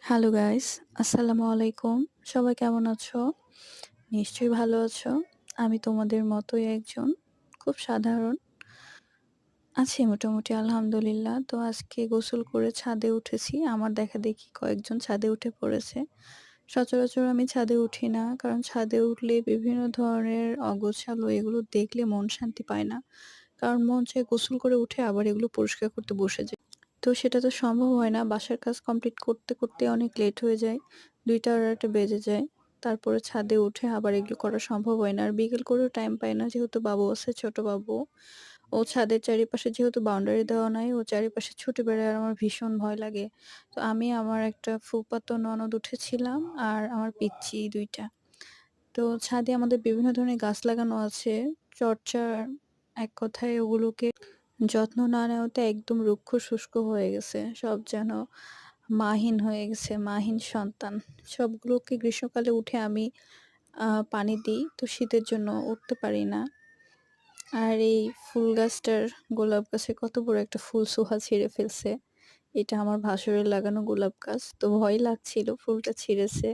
Hello guys, আসসালামু আলাইকুম। সবাই কেমন আছো? নিশ্চয়ই ভালো আছো। আমি তোমাদের মতোই একজন খুব সাধারণ আছি মোটামুটি আলহামদুলিল্লাহ। তো আজকে গোসল করে ছাদে উঠেছি। আমার দেখাদেখি কয়েকজন ছাদে উঠে পড়েছে। সচরাচর আমি ছাদে উঠি না। কারণ ছাদে উঠলে বিভিন্ন ধরনের অগোছালো এগুলো দেখলে মন শান্তি পায় না। কারণ মন চায় গোসল করে উঠে আবার এগুলো পরিষ্কার করতে বসে যাই। তো সেটা তো সম্ভব হয় না। বাসার কাজ কমপ্লিট করতে, করতে অনেক লেট হয়ে যায়। ২টা ২.৫টা বেজে যায়। তারপরে ছাদে উঠে আবার এগুলো করা সম্ভব হয় না। আর বিকেল করেও টাইম পাই না যেহেতু বাবু আছে, ছোট বাবু। ও ছাদের চারিপাশে যেহেতু বাউন্ডারি দেওয়া নাই, ও চারিপাশে ছুটে বেড়ায় আর আমার ভীষণ ভয় লাগে। তো আমি আমার একটা ফুফাতো ননদ উঠেছিলাম আর আমার পিচ্চি ২ টা। তো ছাদে আমাদের বিভিন্ন ধরনের গাছ লাগানো আছে। চর্চার এক কথায় ওগুলোকে যত্ন না নেওয়াতে একদম রুক্ষ শুষ্ক হয়ে গেছে। সব যেন মাহীন হয়ে গেছে, মাহীন সন্তান। সবগুলোকে গ্রীষ্মকালে উঠে আমি পানি দিই। তো শীতের জন্য উঠতে পারি না। আর এই ফুল গাছটার গোলাপ গাছে কত বড় একটা ফুল সোহা ছিঁড়ে ফেলছে। এটা আমার ভাসুরের লাগানো গোলাপ গাছ। তো ভয় লাগছিল ফুলটা ছিঁড়েছে।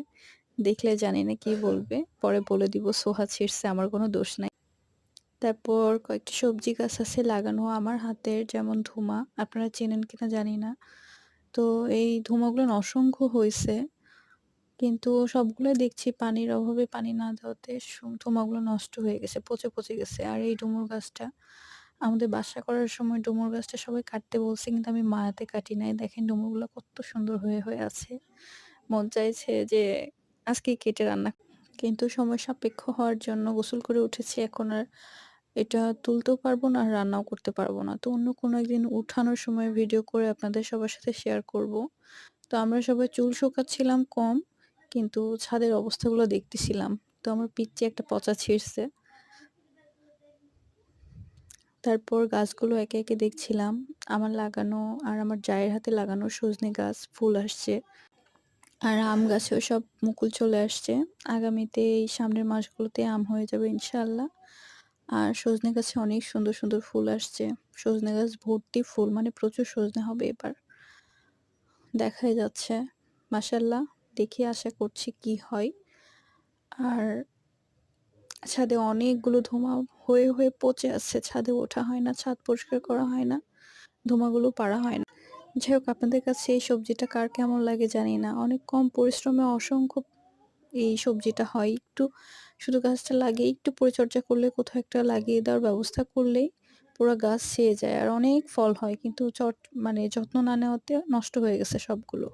দেখলে জানি না কি বলবে। পরে বলে দিব সোহা ছিঁড়ছে, আমার কোনো দোষ নাই। তারপর কয়েকটি সবজি গাছ আছে লাগানো আমার হাতের, যেমন ধুমা। আপনারা চেনেন কিনা জানি না। তো এই ধুমাগুলো অসংখ্য হইছে। কিন্তু সবগুলোই দেখছি পানির অভাবে, পানি না দেওয়াতে ধুমাগুলো নষ্ট হয়ে গেছে, পচে, পচে গেছে। আর এই ডুমুর গাছটা আমাদের বাসা করার সময় ডুমুর গাছটা সবাই কাটতে বলছে কিন্তু আমি মায়াতে কাটি নাই। দেখেন ডুমুরগুলো কত সুন্দর হয়ে আছে। মন চাইছে যে আজকেই কেটে রান্না, কিন্তু সময় সাপেক্ষ হওয়ার জন্য গোসল করে উঠেছি। এখন আর এটা তুলতেও পারবো না, আর রান্নাও করতে পারবো না। তো অন্য কোনো একদিন উঠানোর সময় ভিডিও করে আপনাদের সবার সাথে শেয়ার করব। তো আমরা সবাই চুল শোকাচ্ছিলাম কম, কিন্তু ছাদের অবস্থাগুলো দেখতেছিলাম। তো আমার পিচ্চি একটা পচা ছিঁড়ছে। তারপর গাছগুলো একে, একে দেখছিলাম। আমার লাগানো আর আমার জায়ের হাতে লাগানো সজনে গাছ ফুল আসছে। আর আম গাছেও সব মুকুল চলে আসছে। আগামীতে এই সামনের মাসগুলোতে আম হয়ে যাবে ইনশাআল্লাহ। আর সজনে গাছে অনেক সুন্দর, সুন্দর ফুল আসছে। সজনে গাছ ভর্তি ফুল, মানে প্রচুর সজনে হবে এবার। দেখাই যাচ্ছে। মাশাআল্লাহ, দেখি আশা করছি কি হয়। আর ছাদে অনেকগুলো ধুমা হয়ে পচে আছে। ছাদে ওঠা হয় না, ছাদ পরিষ্কার করা হয় না, ধুমাগুলো পাড়া হয় না। যাই হোক, আপনাদের কাছে এই সবজিটা কার কেমন লাগে জানি না। অনেক কম পরিশ্রমে অসংখ্য এই সবজিটা হয়। একটু শুধু গাছটা লাগিয়ে একটু পরিচর্যা করলে, কোথাও একটা লাগিয়ে দেওয়ার ব্যবস্থা করলেই পুরা গাছ ছেয়ে যায় আর অনেক ফল হয়। কিন্তু মানে যত্ন না নেওয়াতে নষ্ট হয়ে গেছে সবগুলো।